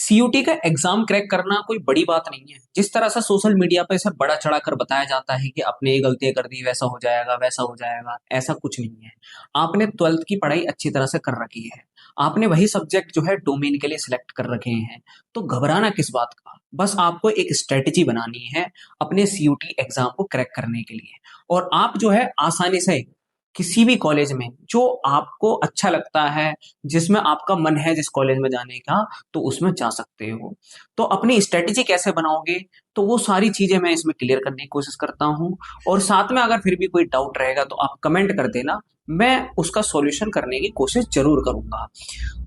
CUT का exam crack करना कोई बड़ी बात नहीं है। जिस तरह से सोशल मीडिया पे इसे बड़ा चढ़ाकर बताया जाता है कि आपने ये गलतियां कर दी, वैसा हो जाएगा, वैसा हो जाएगा, ऐसा कुछ नहीं है। आपने 12th की पढ़ाई अच्छी तरह से कर रखी है। आपने वही सब्जेक्ट जो है डोमेन के लिए सिलेक्ट कर रखे हैं। तो घबराना किस बात का। बस आपको एक स्ट्रेटेजी बनानी है अपने सीयूटी एग्जाम को क्रैक करने के लिए। और आप जो है आसानी से किसी भी कॉलेज में जो आपको अच्छा लगता है, जिसमें आपका मन है जिस कॉलेज में जाने का, तो उसमें जा सकते हो। तो अपनी स्ट्रेटेजी कैसे बनाओगे, तो वो सारी चीजें मैं इसमें क्लियर करने की कोशिश करता हूँ। और साथ में अगर फिर भी कोई डाउट रहेगा तो आप कमेंट कर देना, मैं उसका सॉल्यूशन करने की कोशिश जरूर करूंगा।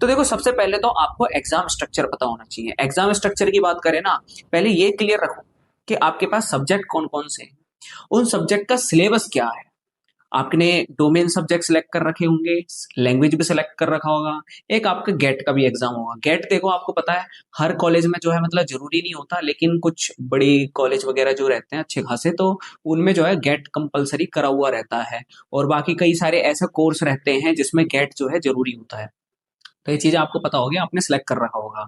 तो देखो, सबसे पहले तो आपको एग्जाम स्ट्रक्चर पता होना चाहिए। एग्जाम स्ट्रक्चर की बात करें ना, पहले ये क्लियर रखो कि आपके पास सब्जेक्ट कौन कौन से हैं, उन सब्जेक्ट का सिलेबस क्या है। आपने डोमेन सब्जेक्ट सिलेक्ट कर रखे होंगे, लैंग्वेज भी सिलेक्ट कर रखा होगा। एक आपका गेट का भी एग्जाम होगा। गेट देखो, आपको पता है हर कॉलेज में जो है मतलब जरूरी नहीं होता, लेकिन कुछ बड़ी कॉलेज वगैरह जो रहते हैं अच्छे खासे, तो उनमें जो है गेट कंपलसरी करा हुआ रहता है। और बाकी कई सारे ऐसे कोर्स रहते हैं जिसमें गेट जो है जरूरी होता है। तो ये चीजें आपको पता होगी, आपने सिलेक्ट कर रखा होगा।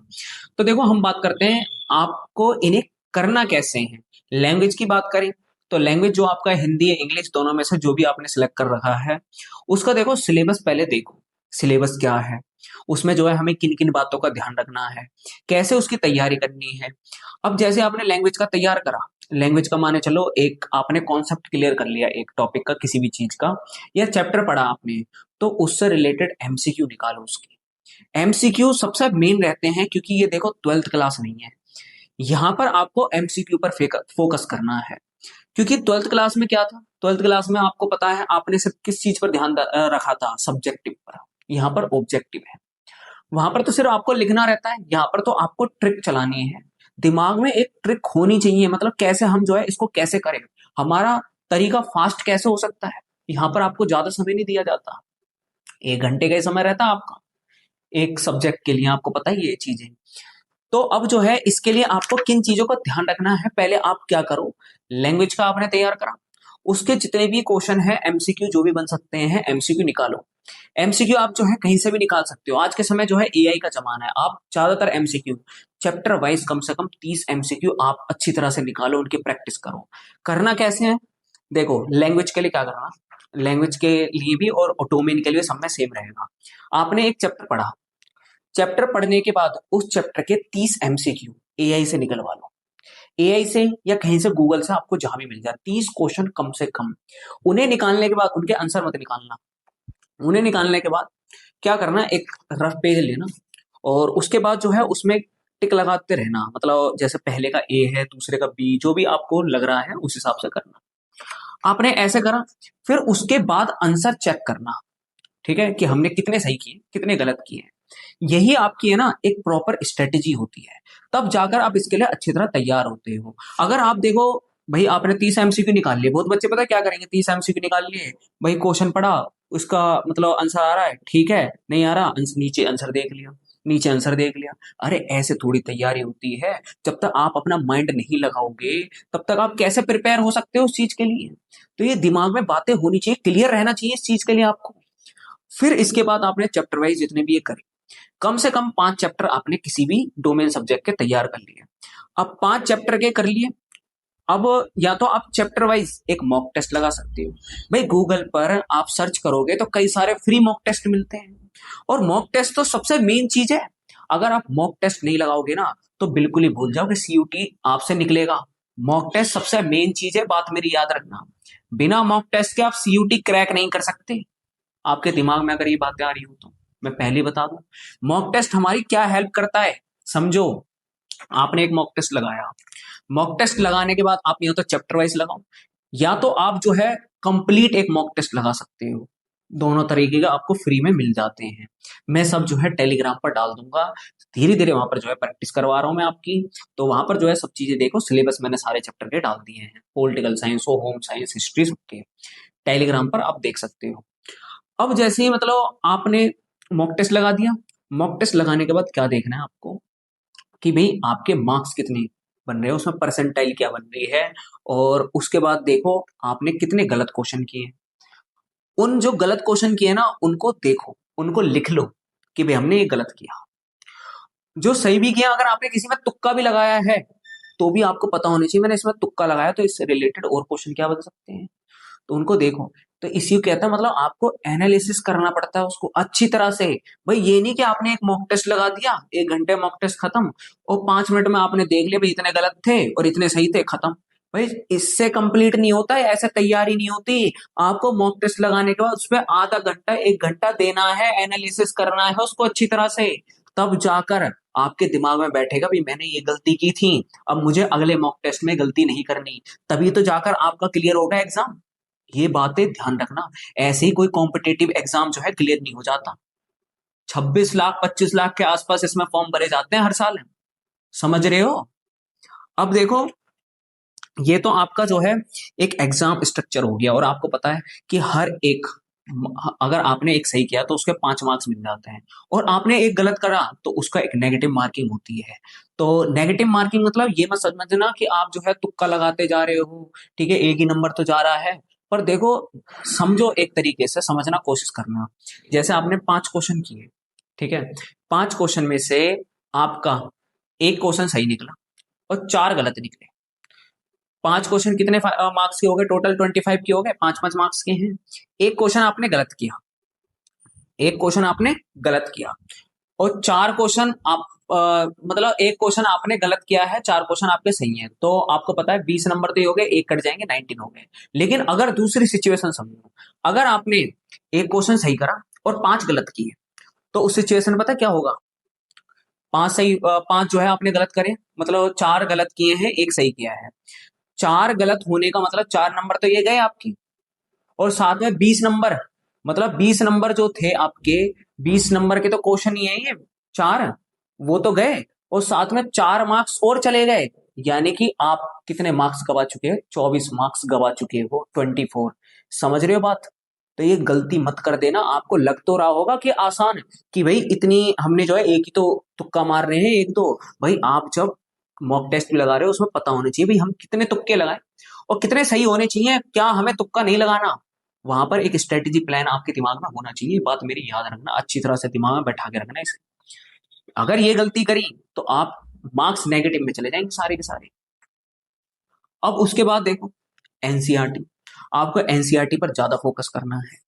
तो देखो, हम बात करते हैं आपको इन्हें करना कैसे है। लैंग्वेज की बात करें तो लैंग्वेज जो आपका हिंदी या इंग्लिश, दोनों में से जो भी आपने सिलेक्ट कर रखा है, उसका देखो सिलेबस पहले देखो। सिलेबस क्या है, उसमें जो है हमें किन किन बातों का ध्यान रखना है, कैसे उसकी तैयारी करनी है। अब जैसे आपने लैंग्वेज का तैयार करा, लैंग्वेज का माने चलो एक आपने कॉन्सेप्ट क्लियर कर लिया एक टॉपिक का, किसी भी चीज का, या चैप्टर पढ़ा आपने, तो उससे रिलेटेड एमसीक्यू निकालो उसकी। एमसीक्यू सबसे मेन रहते हैं, क्योंकि ये देखो 12th क्लास नहीं है। यहाँ पर आपको एमसीक्यू पर फोकस करना है। क्योंकि 12th क्लास में क्या था, 12th क्लास में आपको पता है आपने सिर्फ किस चीज पर ध्यान रखा था, सब्जेक्टिव पर। यहाँ पर ऑब्जेक्टिव है। वहां पर तो सिर्फ आपको लिखना रहता है, यहाँ पर तो आपको ट्रिक चलानी है। दिमाग में एक ट्रिक होनी चाहिए, मतलब कैसे हम जो है इसको कैसे करें, हमारा तरीका फास्ट कैसे हो सकता है। यहाँ पर आपको ज्यादा समय नहीं दिया जाता, 1 घंटे का ही समय रहता है आपका एक सब्जेक्ट के लिए, आपको पता ही है ये चीजें। तो अब जो है इसके लिए आपको किन चीजों का ध्यान रखना है, पहले आप क्या करो। लैंग्वेज का आपने तैयार करा, उसके जितने भी क्वेश्चन है एमसीक्यू जो भी बन सकते हैं, एमसीक्यू निकालो। एमसीक्यू आप जो है कहीं से भी निकाल सकते हो। आज के समय जो है एआई का जमाना है, आप ज्यादातर एमसीक्यू चैप्टर वाइज कम से कम 30 एमसीक्यू आप अच्छी तरह से निकालो, उनकी प्रैक्टिस करो। करना कैसे है, देखो लैंग्वेज के लिए क्या करना, लैंग्वेज के लिए भी और डोमेन के लिए सब में सेम रहेगा। आपने एक चैप्टर पढ़ा, चैप्टर पढ़ने के बाद उस चैप्टर के 30 एमसीक्यू एआई से निकलवा लो। एआई से या कहीं से, गूगल से, आपको जहां भी मिल जाए 30 क्वेश्चन कम से कम। उन्हें निकालने के बाद उनके आंसर मत निकालना। उन्हें निकालने के बाद क्या करना, एक रफ पेज लेना और उसके बाद जो है उसमें टिक लगाते रहना। मतलब जैसे पहले का ए है, दूसरे का बी, जो भी आपको लग रहा है उस हिसाब से करना। आपने ऐसे करा, फिर उसके बाद आंसर चेक करना, ठीक है, कि हमने कितने सही किए कितने गलत किए। यही आपकी है ना एक प्रॉपर स्ट्रेटेजी होती है। तब जाकर आप इसके लिए अच्छी तरह तैयार होते हो। अगर आप देखो, भाई आपने 30 एमसीक्यू निकाल लिए, बहुत बच्चे पता है क्या करेंगे, 30 एमसीक्यू निकाल लिए, भाई क्वेश्चन पढ़ा, उसका मतलब आंसर आ रहा है, ठीक है, नहीं आ रहा, नीचे आंसर देख लिया, नीचे आंसर देख लिया। अरे ऐसे थोड़ी तैयारी होती है। जब तक आप अपना माइंड नहीं लगाओगे, तब तक आप कैसे प्रिपेयर हो सकते हो उस चीज के लिए। तो ये दिमाग में बातें होनी चाहिए, क्लियर रहना चाहिए इस चीज के लिए आपको। फिर इसके बाद आपने चैप्टर वाइज जितने भी ये करे, कम से कम 5 चैप्टर आपने किसी भी डोमेन सब्जेक्ट के तैयार कर लिए। अब 5 चैप्टर के कर लिए, अब या तो आप चैप्टर वाइज एक मॉक टेस्ट लगा सकते हो। भाई गूगल पर आप सर्च करोगे तो कई सारे फ्री मॉक टेस्ट मिलते हैं। और मॉक टेस्ट तो सबसे मेन चीज है। अगर आप मॉक टेस्ट नहीं लगाओगे ना, तो बिल्कुल ही भूल जाओ कि सीयूटी आपसे निकलेगा। मॉक टेस्ट सबसे मेन चीज है, बात मेरी याद रखना। बिना मॉक टेस्ट के आप सीयूटी क्रैक नहीं कर सकते। आपके दिमाग में अगर ये बातें आ रही हो तो मैं पहले बता दूं, मॉक टेस्ट हमारी क्या हेल्प करता है, समझो। आपने एक मॉक टेस्ट लगाया, मॉक टेस्ट लगाने के बाद आप या तो चैप्टर वाइज लगाओ, या तो आप जो है कंप्लीट एक मॉक टेस्ट लगा सकते हो। दोनों तरीके का आपको फ्री में मिल जाते हैं। मैं सब जो है टेलीग्राम पर डाल दूंगा। धीरे धीरे वहां पर जो है प्रैक्टिस करवा रहा हूँ मैं आपकी। तो वहां पर जो है सब चीजें देखो, सिलेबस मैंने सारे चैप्टर के डाल दिए हैं, पॉलिटिकल साइंस हो, होम साइंस, हिस्ट्री, सबके टेलीग्राम पर आप देख सकते हो। अब जैसे ही मतलब आपने मॉक टेस्ट लगा दिया, मॉक टेस्ट लगाने के बाद क्या देखना है आपको, कि भाई आपके मार्क्स कितने बन रहे हैं, उसमें परसेंटाइल क्या बन रही है। और उसके बाद देखो आपने कितने गलत क्वेश्चन किए। उन जो गलत क्वेश्चन किए ना, उनको देखो, उनको लिख लो कि भाई हमने ये गलत किया। जो सही भी किया, अगर आपने किसी में तुक्का भी लगाया है तो भी आपको पता होना चाहिए मैंने इसमें तुक्का लगाया, तो इससे रिलेटेड और क्वेश्चन क्या बन सकते हैं, तो उनको देखो। तो इसी को कहता है मतलब आपको एनालिसिस करना पड़ता है उसको अच्छी तरह से। भाई ये नहीं कि आपने एक मॉक टेस्ट लगा दिया, 1 घंटे मॉक टेस्ट खत्म, और 5 मिनट में आपने देख लिया भाई इतने गलत थे और इतने सही थे, खत्म। भाई इससे कंप्लीट नहीं होता है, ऐसे तैयारी नहीं होती। आपको मॉक टेस्ट लगाने के बाद उस पर आधा घंटा 1 घंटा देना है, एनालिसिस करना है उसको अच्छी तरह से, तब जाकर आपके दिमाग में बैठेगा भी मैंने ये गलती की थी, अब मुझे अगले मॉक टेस्ट में गलती नहीं करनी, तभी तो जाकर आपका क्लियर होगा एग्जाम। ये बातें ध्यान रखना, ऐसे ही कोई कॉम्पिटेटिव एग्जाम जो है क्लियर नहीं हो जाता। 26 लाख 25 लाख के आसपास इसमें फॉर्म भरे जाते हैं हर साल, समझ रहे हो। अब देखो, ये तो आपका जो है एक एग्जाम स्ट्रक्चर हो गया, और आपको पता है कि हर एक, अगर आपने एक सही किया तो उसके 5 मार्क्स मिल जाते हैं, और आपने एक गलत करा तो उसका एक नेगेटिव मार्किंग होती है। तो नेगेटिव मार्किंग मतलब ये मत समझना कि आप जो है तुक्का लगाते जा रहे हो, ठीक है, एक ही नंबर तो जा रहा है। पर देखो, समझो, एक तरीके से समझना कोशिश करना। जैसे आपने 5 क्वेश्चन किए, ठीक है, 5 क्वेश्चन में से आपका एक क्वेश्चन सही निकला और 4 गलत निकले। 5 क्वेश्चन कितने मार्क्स के हो गए, टोटल 25 के हो गए, 5 5 मार्क्स के हैं। एक क्वेश्चन आपने गलत किया, एक क्वेश्चन आपने गलत किया, और 4 क्वेश्चन आप मतलब एक क्वेश्चन आपने गलत किया है, 4 क्वेश्चन आपके सही हैं, तो आपको पता है 20 नंबर तो ये हो गए, एक कट जाएंगे, 19 हो गए। लेकिन अगर दूसरी सिचुएशन समझो, अगर आपने एक क्वेश्चन सही करा और 5 गलत किए, तो उस सिचुएशन में पता है क्या होगा, 5 जो है आपने गलत करे, मतलब 4 गलत किए हैं, एक सही किया है। 4 गलत होने का मतलब 4 नंबर तो ये गए आपके, और साथ में 20 नंबर, मतलब 20 नंबर जो थे आपके, 20 नंबर के तो क्वेश्चन ही है ये, 4, वो तो गए, और साथ में 4 मार्क्स और चले गए। यानी कि आप कितने मार्क्स गवा चुके हैं, 24 मार्क्स गवा चुके हो, 24। समझ रहे हो बात। तो ये गलती मत कर देना। आपको लग तो रहा होगा कि आसान, कि भाई इतनी हमने जो है एक ही तो तुक्का मार रहे हैं, एक दो। भाई आप जब मॉक टेस्ट भी लगा रहे हो उसमें पता होना चाहिए भाई हम कितने तुक्के लगाए और कितने सही होने चाहिए, क्या हमें तुक्का नहीं लगाना। वहां पर एक स्ट्रेटेजी प्लान आपके दिमाग में होना चाहिए, बात मेरी याद रखना, अच्छी तरह से दिमाग में बैठा के रखना इसे। अगर ये गलती करी तो आप मार्क्स नेगेटिव में चले जाएंगे सारे के सारे। अब उसके बाद देखो, एनसीईआरटी, आपको एनसीईआरटी पर ज्यादा फोकस करना है।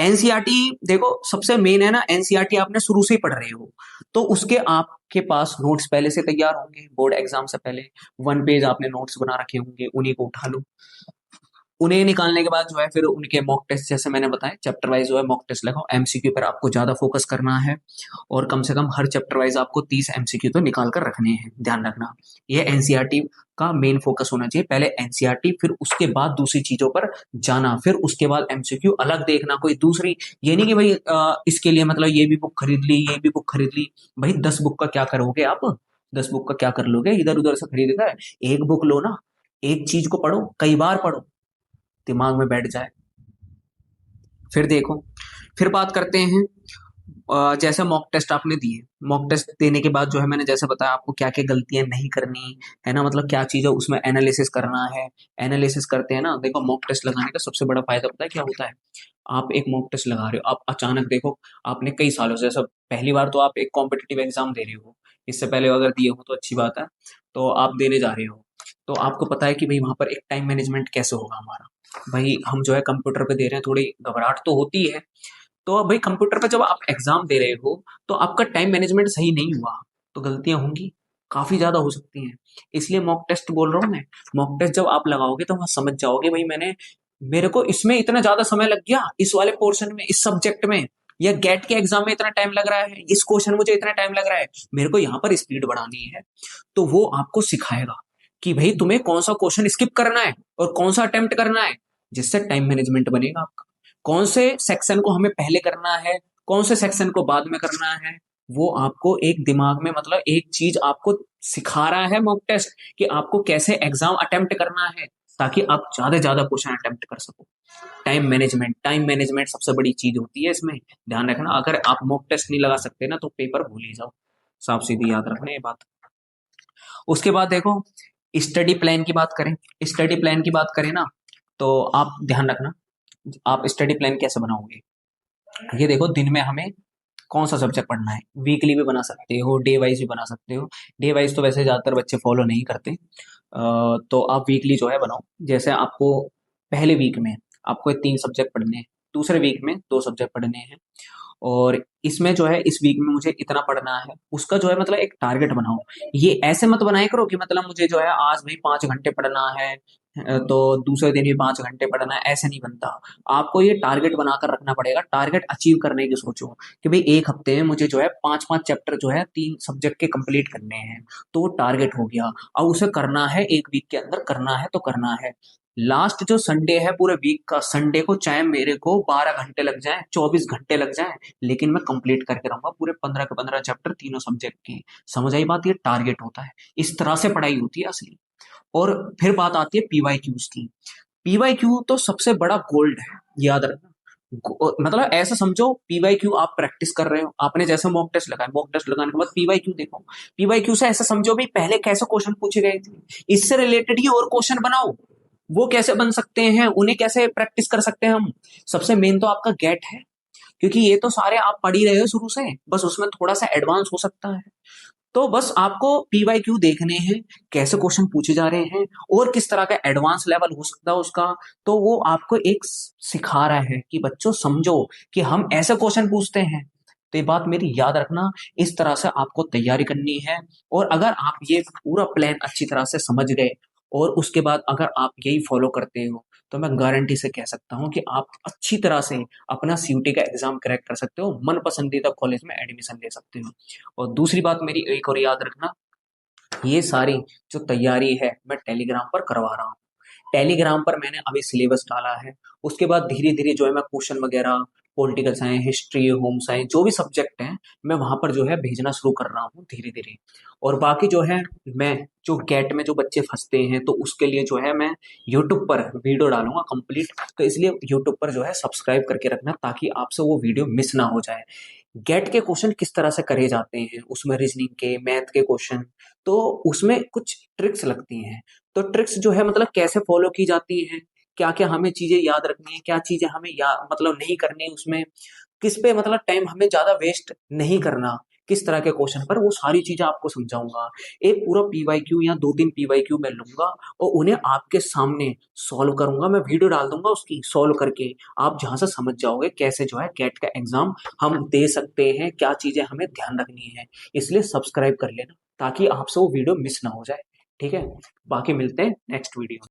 एनसीईआरटी देखो, सबसे मेन है ना, एनसीईआरटी आपने शुरू से ही पढ़ रहे हो, तो उसके आपके पास नोट्स पहले से तैयार होंगे, बोर्ड एग्जाम से पहले 1 पेज आपने नोट्स बना रखे होंगे, उन्हीं को उठा लो। उन्हें निकालने के बाद जो है फिर उनके मॉक टेस्ट, जैसे मैंने बताया, चैप्टर वाइज जो है मॉक टेस्ट लगाओ, एमसीक्यू पर आपको ज्यादा फोकस करना है, और कम से कम हर चैप्टर वाइज आपको 30 एमसीक्यू तो निकाल कर रखने हैं, ध्यान रखना। ये एनसीईआरटी का मेन फोकस होना चाहिए, पहले एनसीईआरटी, फिर उसके बाद दूसरी चीजों पर जाना, फिर उसके बाद एमसीक्यू अलग देखना कोई दूसरी। ये नहीं कि भाई इसके लिए मतलब ये भी बुक खरीद ली, ये भी बुक खरीद ली। भाई 10 बुक का क्या करोगे आप, 10 बुक का क्या कर लोगे इधर उधर से खरीद कर। एक बुक लो ना, एक चीज को पढ़ो, कई बार पढ़ो, दिमाग में बैठ जाए। फिर देखो, फिर बात करते हैं, जैसे मॉक टेस्ट आपने दिए, मॉक टेस्ट देने के बाद जो है मैंने जैसे बताया आपको क्या क्या गलतियां नहीं करनी है ना, मतलब क्या चीज है उसमें एनालिसिस करना है। एनालिसिस करते हैं ना, देखो मॉक टेस्ट लगाने का सबसे बड़ा फायदा पता है क्या होता है। आप एक मॉक टेस्ट लगा रहे हो, आप अचानक देखो, आपने कई सालों से, जैसे पहली बार तो आप एक कॉम्पिटिटिव एग्जाम दे रहे हो, इससे पहले अगर दिए हो तो अच्छी बात है, तो आप देने जा रहे हो, तो आपको पता है कि भाई वहां पर एक टाइम मैनेजमेंट कैसे होगा हमारा। भाई हम जो है कंप्यूटर पे दे रहे हैं, थोड़ी घबराहट तो होती है। तो भाई कंप्यूटर पे जब आप एग्जाम दे रहे हो तो आपका टाइम मैनेजमेंट सही नहीं हुआ तो गलतियां होंगी, काफी ज्यादा हो सकती हैं। इसलिए मॉक टेस्ट बोल रहा हूँ मैं। मॉक टेस्ट जब आप लगाओगे तो वहां समझ जाओगे भाई मेरे को इसमें इतना ज्यादा समय लग गया, इस वाले पोर्शन में, इस सब्जेक्ट में, या गेट के एग्जाम में इतना टाइम लग रहा है, इस क्वेश्चन मुझे इतना टाइम लग रहा है, मेरे को यहाँ पर स्पीड बढ़ानी है। तो वो आपको सिखाएगा कि भाई तुम्हें कौन सा क्वेश्चन स्किप करना है और कौन सा अटेम्प्ट करना है, जिससे टाइम मैनेजमेंट बनेगा आपका। कौन से सेक्शन को हमें पहले करना है, कौन से सेक्शन को बाद में करना है, वो आपको एक दिमाग में, मतलब एक चीज आपको सिखा रहा है मॉक टेस्ट, कि आपको कैसे एग्जाम अटेम्प्ट करना है, ताकि आप ज्यादा से ज्यादा क्वेश्चन अटेम्प्ट कर सको। टाइम मैनेजमेंट सबसे बड़ी चीज होती है इसमें, ध्यान रखना। अगर आप मॉक टेस्ट नहीं लगा सकते ना तो पेपर भूल ही जाओ, साफ सीधी याद रखना ये बात। उसके बाद देखो, स्टडी प्लान की बात करें, स्टडी प्लान की बात करें ना, तो आप ध्यान रखना, आप स्टडी प्लान कैसे बनाओगे। ये देखो, दिन में हमें कौन सा सब्जेक्ट पढ़ना है। वीकली भी बना सकते हो, डे वाइज भी बना सकते हो। डे वाइज तो वैसे ज़्यादातर बच्चे फॉलो नहीं करते, तो आप वीकली जो है बनाओ। जैसे आपको पहले वीक में आपको 3 सब्जेक्ट पढ़ने हैं, दूसरे वीक में 2 सब्जेक्ट पढ़ने हैं, और इसमें जो है इस वीक में मुझे इतना पढ़ना है, उसका जो है मतलब एक टारगेट बनाओ। ये ऐसे मत बनाया करो कि मतलब मुझे जो है आज भी 5 घंटे पढ़ना है, तो दूसरे दिन भी 5 घंटे पढ़ना है, ऐसे नहीं बनता। आपको ये टारगेट बनाकर रखना पड़ेगा, टारगेट अचीव करने की सोचो कि भाई एक हफ्ते में मुझे जो है 5-5 चैप्टर जो है 3 सब्जेक्ट के कंप्लीट करने हैं, तो वो टारगेट हो गया। अब उसे करना है, एक वीक के अंदर करना है तो करना है। लास्ट जो संडे है पूरे वीक का, संडे को चाहे मेरे को 12 घंटे लग जाए, 24 घंटे लग जाए, लेकिन मैं कंप्लीट करके रहूंगा पूरे 15 के 15 चैप्टर तीनों सब्जेक्ट के। समझ आई बात? ये टारगेट होता है, इस तरह से पढ़ाई होती है असली। और फिर बात आती है पीवाईक्यूज की। पीवाईक्यू तो सबसे बड़ा गोल्ड है, याद रखना। मतलब ऐसा समझो, पीवाईक्यू आप प्रैक्टिस कर रहे हो, आपने जैसे मॉक टेस्ट लगाया, मॉक टेस्ट लगाने के बाद पीवाईक्यू देखो। पीवाईक्यू से ऐसा समझो भी पहले कैसे क्वेश्चन पूछे गए थे, इससे रिलेटेड ही और क्वेश्चन बनाओ। वो कैसे बन सकते हैं, उन्हें कैसे प्रैक्टिस कर सकते हैं हम। सबसे मेन तो आपका गेट है, क्योंकि ये तो सारे आप पढ़ ही रहे हो शुरू से, बस उसमें थोड़ा सा एडवांस हो सकता है। तो बस आपको पीवाईक्यू देखने हैं, कैसे क्वेश्चन पूछे जा रहे हैं और किस तरह का एडवांस लेवल हो सकता है उसका। तो वो आपको एक सिखा रहा है कि बच्चों समझो कि हम ऐसे क्वेश्चन पूछते हैं। तो ये बात मेरी याद रखना, इस तरह से आपको तैयारी करनी है। और अगर आप ये पूरा प्लान अच्छी तरह से समझ गए और उसके बाद अगर आप यही फॉलो करते हो, तो मैं गारंटी से कह सकता हूँ कि आप अच्छी तरह से अपना सीयूटी का एग्जाम क्रैक कर सकते हो, मन पसंदीदा कॉलेज में एडमिशन ले सकते हो। और दूसरी बात मेरी एक और याद रखना, ये सारी जो तैयारी है मैं टेलीग्राम पर करवा रहा हूँ। टेलीग्राम पर मैंने अभी सिलेबस डाला है, उसके बाद धीरे धीरे जो है मैं क्वेश्चन वगैरह, political science, history, home science, जो भी सब्जेक्ट हैं, मैं वहां पर जो है भेजना शुरू कर रहा हूँ धीरे धीरे। और बाकी जो है, मैं जो गेट में जो बच्चे फंसते हैं तो उसके लिए जो है मैं यूट्यूब पर वीडियो डालूंगा कंप्लीट। तो इसलिए यूट्यूब पर जो है सब्सक्राइब करके रखना, ताकि आपसे वो वीडियो मिस ना हो जाए। गेट के क्वेश्चन किस तरह से करे जाते हैं, उसमें रीजनिंग के, मैथ के क्वेश्चन, तो उसमें कुछ ट्रिक्स लगती हैं। तो ट्रिक्स जो है मतलब कैसे फॉलो की जाती हैं, क्या क्या हमें चीजें याद रखनी है, क्या चीजें हमें याद मतलब नहीं करनी, उसमें किस पे मतलब टाइम हमें ज्यादा वेस्ट नहीं करना, किस तरह के क्वेश्चन पर, वो सारी चीजें आपको समझाऊंगा। एक पूरा पीवाईक्यू या 2-3 पीवाईक्यू मैं लूंगा और उन्हें आपके सामने सॉल्व करूंगा, मैं वीडियो डाल दूंगा उसकी सॉल्व करके। आप जहां से समझ जाओगे कैसे जो है गेट का एग्जाम हम दे सकते हैं, क्या चीजें हमें ध्यान रखनी है। इसलिए सब्सक्राइब कर लेना ताकि आपसे वो वीडियो मिस ना हो जाए। ठीक है, बाकी मिलते हैं नेक्स्ट वीडियो।